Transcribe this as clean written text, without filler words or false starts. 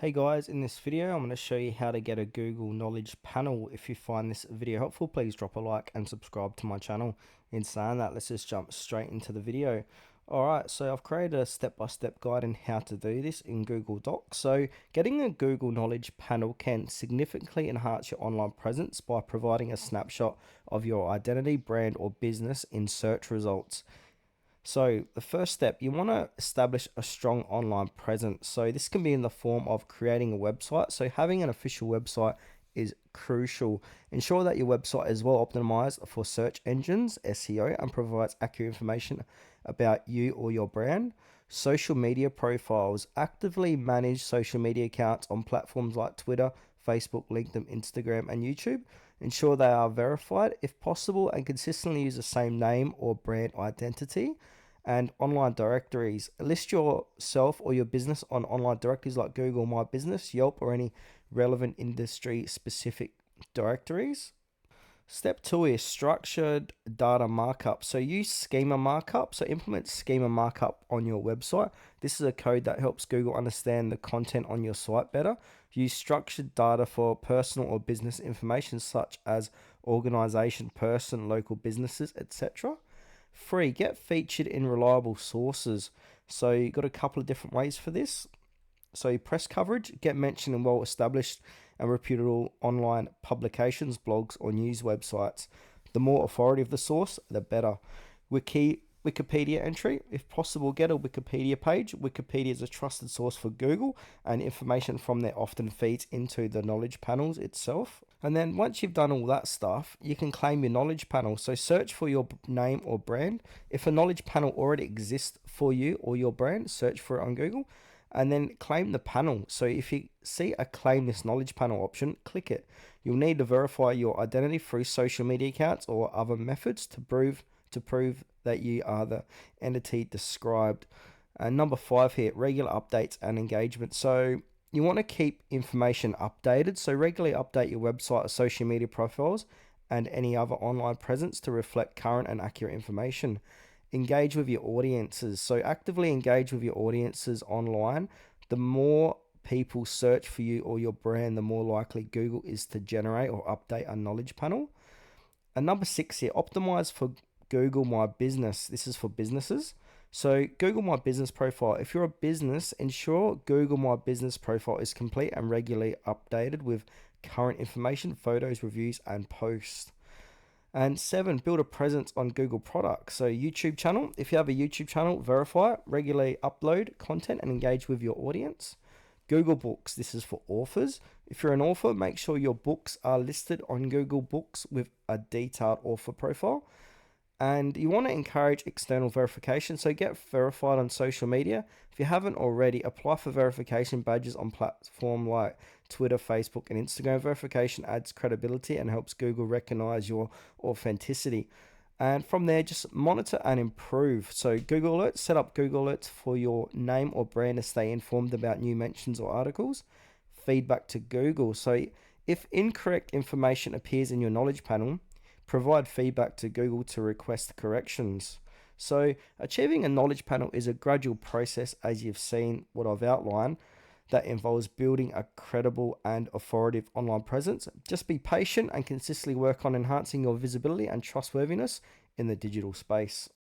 Hey guys, in this video I'm going to show you how to get a Google Knowledge Panel. If you find this video helpful, please drop a like and subscribe to my channel. In saying that, let's just jump straight into the video. Alright, so I've created a step-by-step guide on how to do this in Google Docs. So getting a Google Knowledge Panel can significantly enhance your online presence by providing a snapshot of your identity, brand or business in search results. So the first step, you want to establish a strong online presence. So this can be in the form of creating a website. So having an official website is crucial. Ensure that your website is well optimized for search engines, SEO, and provides accurate information about you or your brand. Social media profiles. Actively manage social media accounts on platforms like Twitter, Facebook, LinkedIn, Instagram, and YouTube. Ensure they are verified if possible and consistently use the same name or brand identity. And online directories. List yourself or your business on online directories like Google My Business, Yelp, or any relevant industry specific directories. Step 2 is structured data markup. So use schema markup. So implement schema markup on your website. This is a code that helps Google understand the content on your site better. Use structured data for personal or business information such as organization, person, local businesses, etc. 3, get featured in reliable sources. So you've got a couple of different ways for this. So press coverage, get mentioned in well-established and reputable online publications, blogs, or news websites. The more authority of the source, the better. Wikipedia entry, if possible, get a Wikipedia page. Wikipedia is a trusted source for Google, and information from there often feeds into the knowledge panels itself. And then once you've done all that stuff, you can claim your knowledge panel. So search for your name or brand. If a knowledge panel already exists for you or your brand, search for it on Google and then claim the panel. So if you see a claim this knowledge panel option, click it. You'll need to verify your identity through social media accounts or other methods to prove that you are the entity described. And number 5 here, regular updates and engagement. So you want to keep information updated. So regularly update your website or social media profiles and any other online presence to reflect current and accurate information. Engage with your audiences. So actively engage with your audiences online. The more people search for you or your brand, the more likely Google is to generate or update a knowledge panel. And number 6 here, optimize for Google My Business. This is for businesses. So Google My Business profile. If you're a business, ensure Google My Business profile is complete and regularly updated with current information, photos, reviews, and posts. And 7, build a presence on Google products. So YouTube channel. If you have a YouTube channel, verify it, regularly upload content and engage with your audience. Google Books. This is for authors. If you're an author, make sure your books are listed on Google Books with a detailed author profile. And you want to encourage external verification, so get verified on social media. If you haven't already, apply for verification badges on platforms like Twitter, Facebook, and Instagram. Verification adds credibility and helps Google recognize your authenticity. And from there, just monitor and improve. So Google Alerts, set up Google Alerts for your name or brand to stay informed about new mentions or articles. Feedback to Google. So if incorrect information appears in your knowledge panel, provide feedback to Google to request corrections. So achieving a knowledge panel is a gradual process, as you've seen what I've outlined, that involves building a credible and authoritative online presence. Just be patient and consistently work on enhancing your visibility and trustworthiness in the digital space.